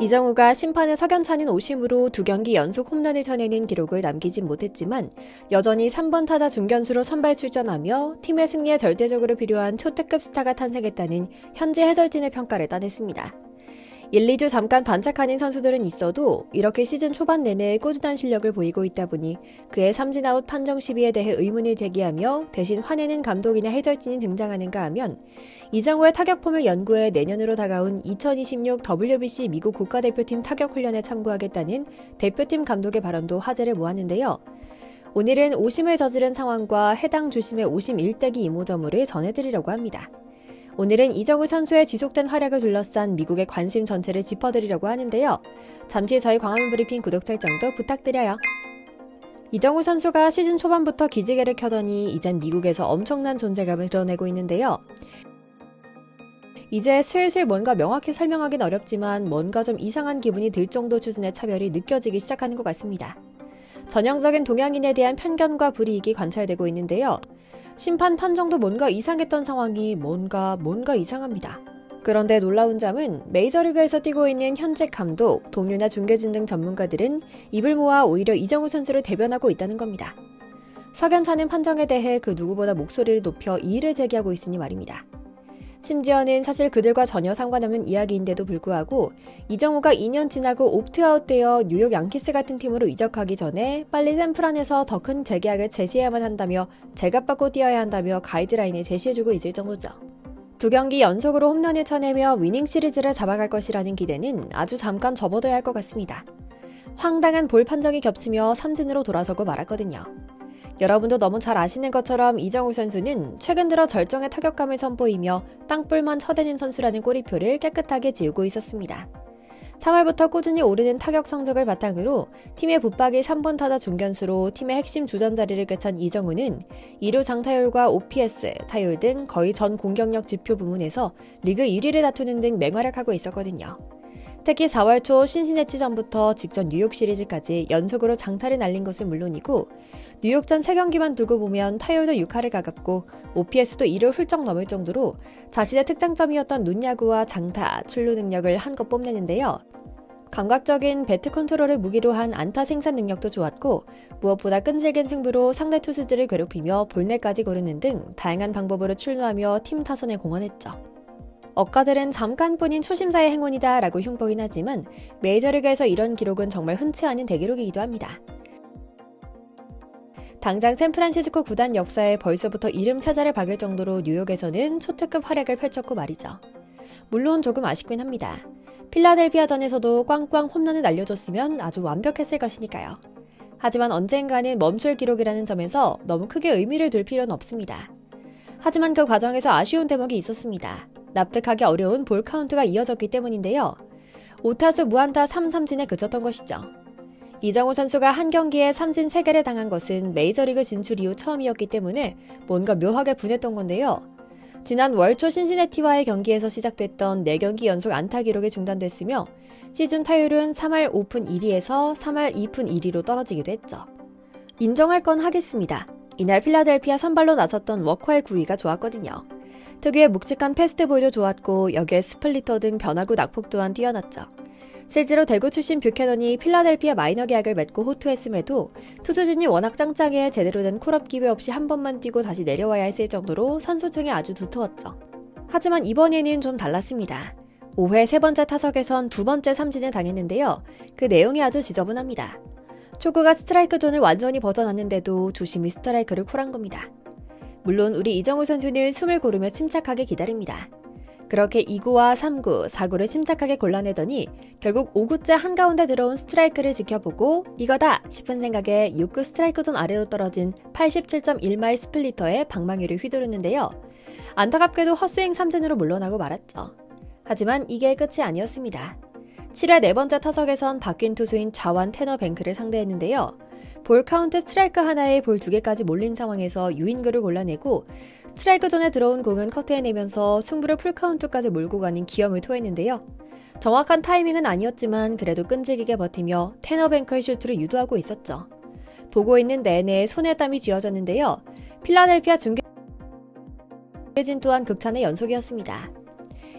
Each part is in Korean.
이정우가 심판의 석연찮은 오심으로 2경기 연속 홈런을 쳐내는 기록을 남기진 못했지만 여전히 3번 타자 중견수로 선발 출전하며 팀의 승리에 절대적으로 필요한 초특급 스타가 탄생했다는 현지 해설진의 평가를 따냈습니다. 1, 2주 잠깐 반짝하는 선수들은 있어도 이렇게 시즌 초반 내내 꾸준한 실력을 보이고 있다 보니 그의 삼진아웃 판정 시비에 대해 의문을 제기하며 대신 화내는 감독이나 해설진이 등장하는가 하면 이정우의 타격폼을 연구해 내년으로 다가온 2026 WBC 미국 국가대표팀 타격훈련에 참고하겠다는 대표팀 감독의 발언도 화제를 모았는데요. 오늘은 오심을 저지른 상황과 해당 주심의 오심 일대기 이모저모를 전해드리려고 합니다. 오늘은 이정우 선수의 지속된 활약을 둘러싼 미국의 관심 전체를 짚어드리려고 하는데요. 잠시 저희 광화문 브리핑 구독 설정도 부탁드려요. 이정우 선수가 시즌 초반부터 기지개를 켜더니 이젠 미국에서 엄청난 존재감을 드러내고 있는데요. 이제 슬슬 뭔가 명확히 설명하긴 어렵지만 뭔가 좀 이상한 기분이 들 정도 수준의 차별이 느껴지기 시작하는 것 같습니다. 전형적인 동양인에 대한 편견과 불이익이 관찰되고 있는데요. 심판 판정도 뭔가 이상했던 상황이 뭔가 이상합니다. 그런데 놀라운 점은 메이저리그에서 뛰고 있는 현직 감독, 동료나 중계진 등 전문가들은 입을 모아 오히려 이정우 선수를 대변하고 있다는 겁니다. 석연찮은 판정에 대해 그 누구보다 목소리를 높여 이의를 제기하고 있으니 말입니다. 심지어는 사실 그들과 전혀 상관없는 이야기인데도 불구하고 이정우가 2년 지나고 옵트아웃되어 뉴욕 양키스 같은 팀으로 이적하기 전에 빨리 샌프란에서 더 큰 재계약을 제시해야만 한다며 제값받고 뛰어야 한다며 가이드라인을 제시해주고 있을 정도죠. 2경기 연속으로 홈런을 쳐내며 위닝 시리즈를 잡아갈 것이라는 기대는 아주 잠깐 접어둬야 할 것 같습니다. 황당한 볼 판정이 겹치며 삼진으로 돌아서고 말았거든요. 여러분도 너무 잘 아시는 것처럼 이정우 선수는 최근 들어 절정의 타격감을 선보이며 땅볼만 쳐대는 선수라는 꼬리표를 깨끗하게 지우고 있었습니다. 3월부터 꾸준히 오르는 타격 성적을 바탕으로 팀의 붙박이 3번 타자 중견수로 팀의 핵심 주전 자리를 꿰찬 이정우는 2루 장타율과 OPS, 타율 등 거의 전 공격력 지표 부문에서 리그 1위를 다투는 등 맹활약하고 있었거든요. 특히 4월 초 신시내치전부터 직전 뉴욕 시리즈까지 연속으로 장타를 날린 것은 물론이고 뉴욕전 3경기만 두고 보면 타율도 6할을 가깝고 OPS도 2를 훌쩍 넘을 정도로 자신의 특장점이었던 눈야구와 장타, 출루 능력을 한껏 뽐내는데요. 감각적인 배트 컨트롤을 무기로 한 안타 생산 능력도 좋았고 무엇보다 끈질긴 승부로 상대 투수들을 괴롭히며 볼넷까지 고르는 등 다양한 방법으로 출루하며 팀 타선에 공헌했죠. 억가들은 잠깐뿐인 초심자의 행운이다 라고 흉보긴 하지만 메이저리그에서 이런 기록은 정말 흔치 않은 대기록이기도 합니다. 당장 샌프란시스코 구단 역사에 벌써부터 이름 차자를 박을 정도로 뉴욕에서는 초특급 활약을 펼쳤고 말이죠. 물론 조금 아쉽긴 합니다. 필라델피아전에서도 꽝꽝 홈런을 날려줬으면 아주 완벽했을 것이니까요. 하지만 언젠가는 멈출 기록이라는 점에서 너무 크게 의미를 둘 필요는 없습니다. 하지만 그 과정에서 아쉬운 대목이 있었습니다. 납득하기 어려운 볼 카운트가 이어졌기 때문인데요. 5타수 무안타 3삼진에 그쳤던 것이죠. 이정우 선수가 한 경기에 삼진 3개를 당한 것은 메이저리그 진출 이후 처음이었기 때문에 뭔가 묘하게 분했던 건데요. 지난 월초 신시내티와의 경기에서 시작됐던 4경기 연속 안타 기록이 중단됐으며 시즌 타율은 3할 5푼 1리에서 3할 2푼 1리로 떨어지기도 했죠. 인정할 건 하겠습니다. 이날 필라델피아 선발로 나섰던 워커의 구위가 좋았거든요. 특유의 묵직한 패스트볼도 좋았고 여기에 스플리터 등 변화구 낙폭 또한 뛰어났죠. 실제로 대구 출신 뷰캐넌이 필라델피아 마이너 계약을 맺고 호투했음에도 투수진이 워낙 짱짱해 제대로 된 콜업 기회 없이 한 번만 뛰고 다시 내려와야 했을 정도로 선수층이 아주 두터웠죠. 하지만 이번에는 좀 달랐습니다. 5회 3번째 타석에선 2번째 삼진을 당했는데요. 그 내용이 아주 지저분합니다. 초구가 스트라이크 존을 완전히 벗어났는데도 조심히 스트라이크를 콜한 겁니다. 물론 우리 이정우 선수는 숨을 고르며 침착하게 기다립니다. 그렇게 2구와 3구, 4구를 침착하게 골라내더니 결국 5구째 한가운데 들어온 스트라이크를 지켜보고 이거다 싶은 생각에 6구 스트라이크 존 아래로 떨어진 87.1마일 스플리터에 방망이를 휘두르는데요. 안타깝게도 헛스윙 삼진으로 물러나고 말았죠. 하지만 이게 끝이 아니었습니다. 7회 4번째 타석에선 바뀐 투수인 자완 테너 뱅크를 상대했는데요. 볼 카운트 스트라이크 하나에 볼 2개까지 몰린 상황에서 유인구를 골라내고 스트라이크 존에 들어온 공은 커트해내면서 승부를 풀카운트까지 몰고 가는 기염을 토했는데요. 정확한 타이밍은 아니었지만 그래도 끈질기게 버티며 테너 뱅크의 슈트를 유도하고 있었죠. 보고 있는 내내 손에 땀이 쥐어졌는데요. 필라델피아 중계진 또한 극찬의 연속이었습니다.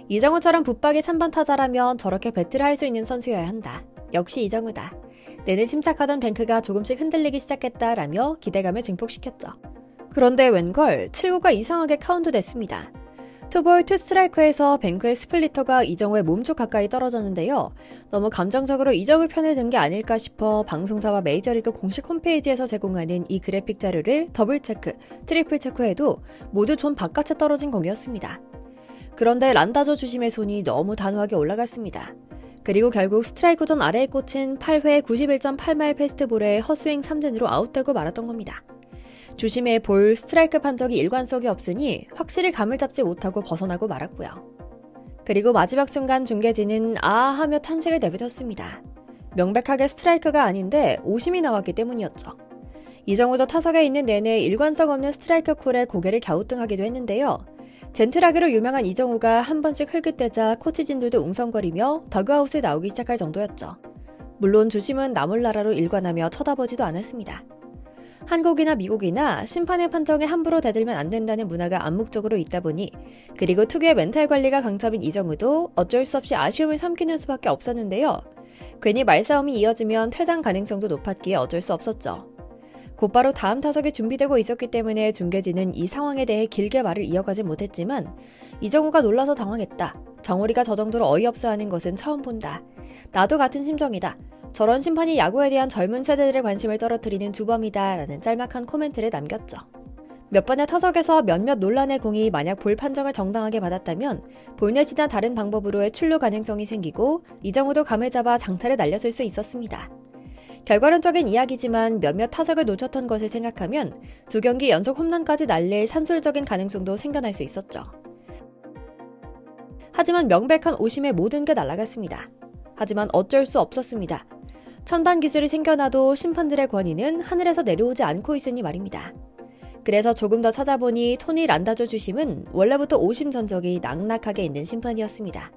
이정우처럼 붙박이 3번 타자라면 저렇게 배틀을 할 수 있는 선수여야 한다. 역시 이정우다. 내내 침착하던 뱅크가 조금씩 흔들리기 시작했다라며 기대감을 증폭시켰죠. 그런데 웬걸 7구가 이상하게 카운트됐습니다. 투볼 투스트라이크에서 뱅크의 스플리터가 이정우의 몸쪽 가까이 떨어졌는데요. 너무 감정적으로 이정우 편을 든 게 아닐까 싶어 방송사와 메이저리그 공식 홈페이지에서 제공하는 이 그래픽 자료를 더블 체크, 트리플 체크해도 모두 좀 바깥에 떨어진 공이었습니다. 그런데 란다조 주심의 손이 너무 단호하게 올라갔습니다. 그리고 결국 스트라이크 존 아래에 꽂힌 8회 91.8마일 패스트볼에 헛스윙 3진으로 아웃되고 말았던 겁니다. 주심의 볼 스트라이크 판정이 일관성이 없으니 확실히 감을 잡지 못하고 벗어나고 말았고요. 그리고 마지막 순간 중계진은 아 하며 탄식을 내뱉었습니다. 명백하게 스트라이크가 아닌데 오심이 나왔기 때문이었죠. 이정우도 타석에 있는 내내 일관성 없는 스트라이크 콜에 고개를 갸우뚱하기도 했는데요. 젠틀하기로 유명한 이정우가 한 번씩 흘끗대자 코치진들도 웅성거리며 더그아웃에 나오기 시작할 정도였죠. 물론 주심은 나몰라라로 일관하며 쳐다보지도 않았습니다. 한국이나 미국이나 심판의 판정에 함부로 대들면 안 된다는 문화가 암묵적으로 있다 보니 그리고 특유의 멘탈 관리가 강점인 이정우도 어쩔 수 없이 아쉬움을 삼키는 수밖에 없었는데요. 괜히 말싸움이 이어지면 퇴장 가능성도 높았기에 어쩔 수 없었죠. 곧바로 다음 타석이 준비되고 있었기 때문에 중계진은 이 상황에 대해 길게 말을 이어가지 못했지만 이정우가 놀라서 당황했다. 정우리가 저 정도로 어이없어하는 것은 처음 본다. 나도 같은 심정이다. 저런 심판이 야구에 대한 젊은 세대들의 관심을 떨어뜨리는 주범이다 라는 짤막한 코멘트를 남겼죠. 몇 번의 타석에서 몇몇 논란의 공이 만약 볼 판정을 정당하게 받았다면 볼넷이나 다른 방법으로의 출루 가능성이 생기고 이정우도 감을 잡아 장타를 날렸을 수 있었습니다. 결과론적인 이야기지만 몇몇 타석을 놓쳤던 것을 생각하면 2경기 연속 홈런까지 날릴 산술적인 가능성도 생겨날 수 있었죠. 하지만 명백한 오심에 모든 게 날아갔습니다. 하지만 어쩔 수 없었습니다. 첨단 기술이 생겨나도 심판들의 권위는 하늘에서 내려오지 않고 있으니 말입니다. 그래서 조금 더 찾아보니 토니 란다조 주심은 원래부터 오심 전적이 낙낙하게 있는 심판이었습니다.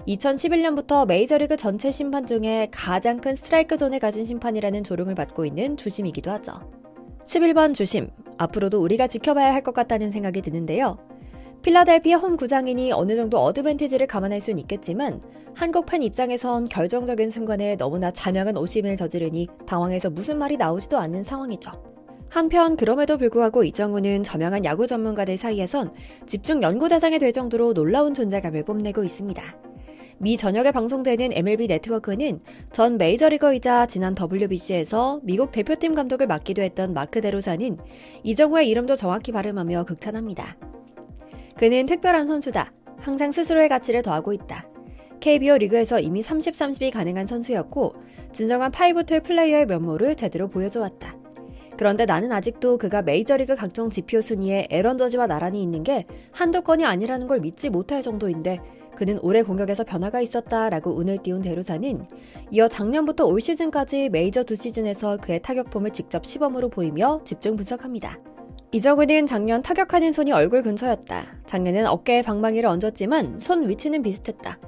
2011년부터 메이저리그 전체 심판 중에 가장 큰 스트라이크 존을 가진 심판이라는 조롱을 받고 있는 주심이기도 하죠. 11번 주심, 앞으로도 우리가 지켜봐야 할 것 같다는 생각이 드는데요. 필라델피아 홈 구장이니 어느 정도 어드밴티지를 감안할 수는 있겠지만 한국 팬 입장에선 결정적인 순간에 너무나 자명한 오심을 저지르니 당황해서 무슨 말이 나오지도 않는 상황이죠. 한편 그럼에도 불구하고 이정우는 저명한 야구 전문가들 사이에선 집중 연구 대상이 될 정도로 놀라운 존재감을 뽐내고 있습니다. 미 전역에 방송되는 MLB 네트워크는 전 메이저리거이자 지난 WBC에서 미국 대표팀 감독을 맡기도 했던 마크 데로사는 이정우의 이름도 정확히 발음하며 극찬합니다. 그는 특별한 선수다. 항상 스스로의 가치를 더하고 있다. KBO 리그에서 이미 30-30이 가능한 선수였고 진정한 5툴 플레이어의 면모를 제대로 보여줘왔다. 그런데 나는 아직도 그가 메이저리그 각종 지표 순위에 에런 저지와 나란히 있는 게 한두 건이 아니라는 걸 믿지 못할 정도인데 그는 올해 공격에서 변화가 있었다라고 운을 띄운 데로사는 이어 작년부터 올 시즌까지 메이저 2시즌에서 그의 타격폼을 직접 시범으로 보이며 집중 분석합니다. 이정우는 작년 타격하는 손이 얼굴 근처였다. 작년엔 어깨에 방망이를 얹었지만 손 위치는 비슷했다.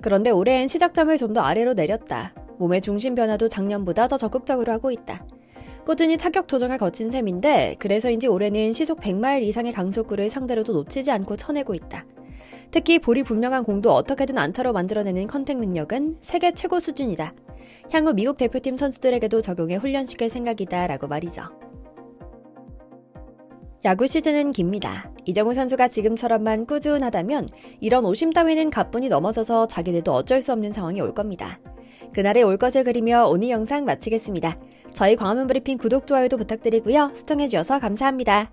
그런데 올해엔 시작점을 좀 더 아래로 내렸다. 몸의 중심 변화도 작년보다 더 적극적으로 하고 있다. 꾸준히 타격 조정을 거친 셈인데 그래서인지 올해는 시속 100마일 이상의 강속구를 상대로도 놓치지 않고 쳐내고 있다. 특히 볼이 분명한 공도 어떻게든 안타로 만들어내는 컨택 능력은 세계 최고 수준이다. 향후 미국 대표팀 선수들에게도 적용해 훈련시킬 생각이다 라고 말이죠. 야구 시즌은 깁니다. 이정우 선수가 지금처럼만 꾸준하다면 이런 오심 따위는 가뿐히 넘어서서 자기들도 어쩔 수 없는 상황이 올 겁니다. 그날에 올 것을 그리며 오늘 영상 마치겠습니다. 저희 광화문 브리핑 구독, 좋아요도 부탁드리고요. 시청해주셔서 감사합니다.